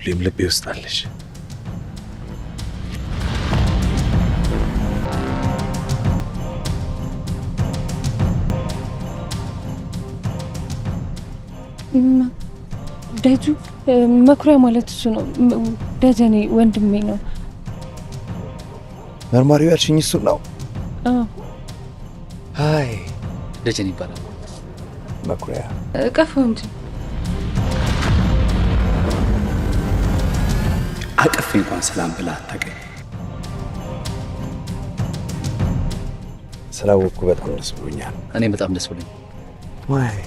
ሁሌም ልቤ ውስጥ አለሽ። ደጁ መኩሪያ ማለት እሱ ነው። ደጀኔ ወንድሜ ነው። መርማሪው ያልሽኝ እሱ ነው? አይ ደጀኔ ይባላል። መኩሪያ ቀፈው እንጂ አቀፍ እንኳን ሰላም ብላ አታውቅም። ስላወቅኩ በጣም ደስ ብሎኛል። እኔ በጣም ደስ ብሎኛል። ዋይ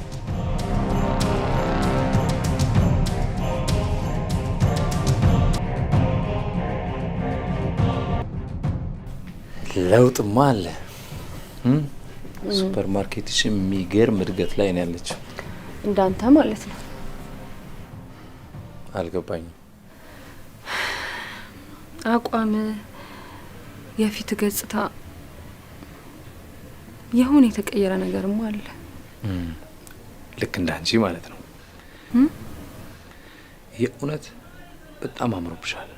ለውጥማ አለ። ሱፐር ማርኬትሽ የሚገርም እድገት ላይ ነው ያለችው። እንዳንተ ማለት ነው። አልገባኝም። አቋም፣ የፊት ገጽታ የሆነ የተቀየረ ነገርም አለ። ልክ እንዳንቺ ማለት ነው። የእውነት በጣም አምሮብሻል።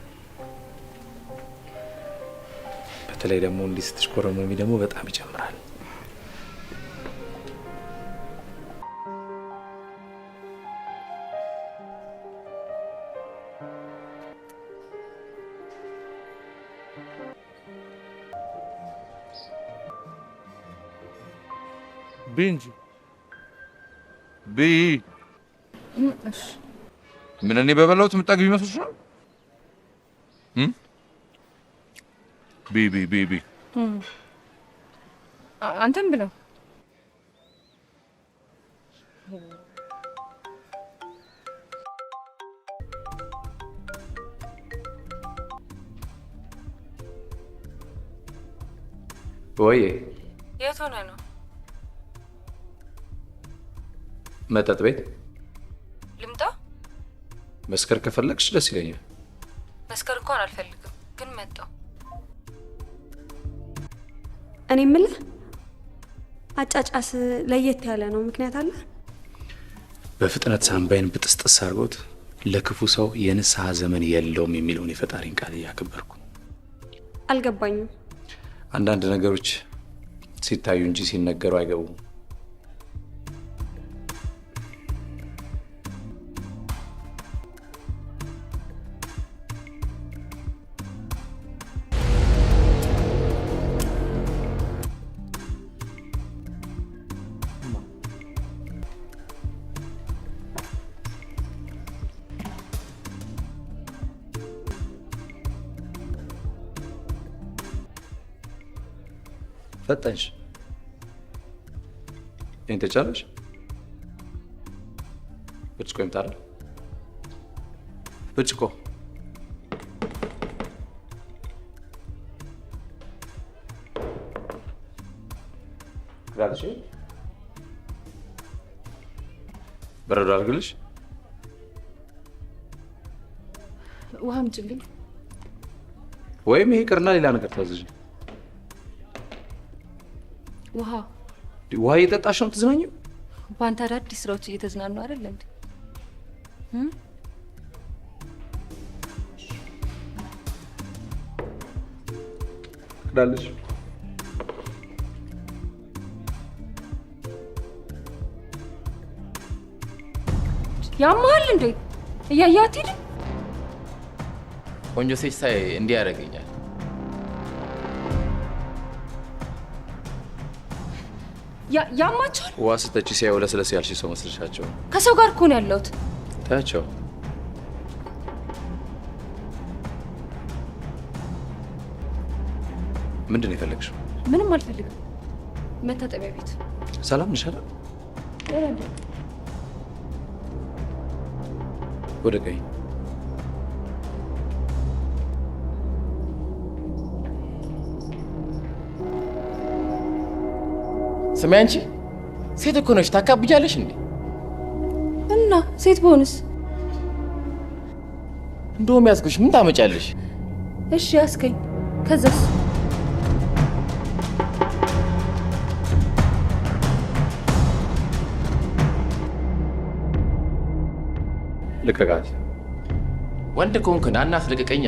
በተለይ ደግሞ እንዲህ ስትሽኮረመሚ ደግሞ በጣም ይጨምራል። ቢንጂ ቢ ምን እኔ በበላሁት የምጠግብ ይመስልሻል? ቢ ቢ ቢ ቢ አንተም ብለው ወይ የት ሆነ ነው? መጠጥ ቤት ልምጣ? መስከር ከፈለግሽ ደስ ይለኛል። መስከር እንኳን አልፈልግም፣ ግን መጣው። እኔ የምልህ አጫጫስ ለየት ያለ ነው። ምክንያት አለ? በፍጥነት ሳምባይን ብጥስጥስ አድርጎት ለክፉ ሰው የንስሐ ዘመን የለውም የሚለውን የፈጣሪን ቃል እያከበርኩ። አልገባኝም። አንዳንድ ነገሮች ሲታዩ እንጂ ሲነገሩ አይገቡም። ፈጠንሽ እንት ቻለሽ ብርጭቆ ይምጣል። ብርጭቆ ጋልሽ በረዶ አድርግልሽ። ውሃ አምጪልኝ። ወይም ይሄ ቅርና ሌላ ነገር ታዝዥ። ውሃ እየጠጣሽ ነው ትዝናኘው? በአንተ አዳዲስ ስራዎች እየተዝናኑ አይደል እንዴ? ክዳልሽ ያማል እንዴ? እያያት ሄደ። ቆንጆ ሴት ሳይ እንዲህ ያደርገኛል። ያማቻል። ውሃ ስተቺ ሲያዩ ለስለስ ያልሽ ሰው መስልሻቸው? ከሰው ጋር እኮ ነው ያለሁት። ታያቸው። ምንድን ነው የፈለግሽው? ምንም አልፈልግም። መታጠቢያ ቤት። ሰላም ነሽ አይደል? ወደ ቀኝ። ስሚ አንቺ ሴት እኮ ነሽ፣ ታካብጃለሽ እንዴ? እና ሴት በሆንስ? እንደውም ያዝኩሽ፣ ምን ታመጫለሽ? እሺ ያስከኝ። ከዛስ? ልቀቃት። ወንድ ከሆንክ ና እናስለቅቀኛ።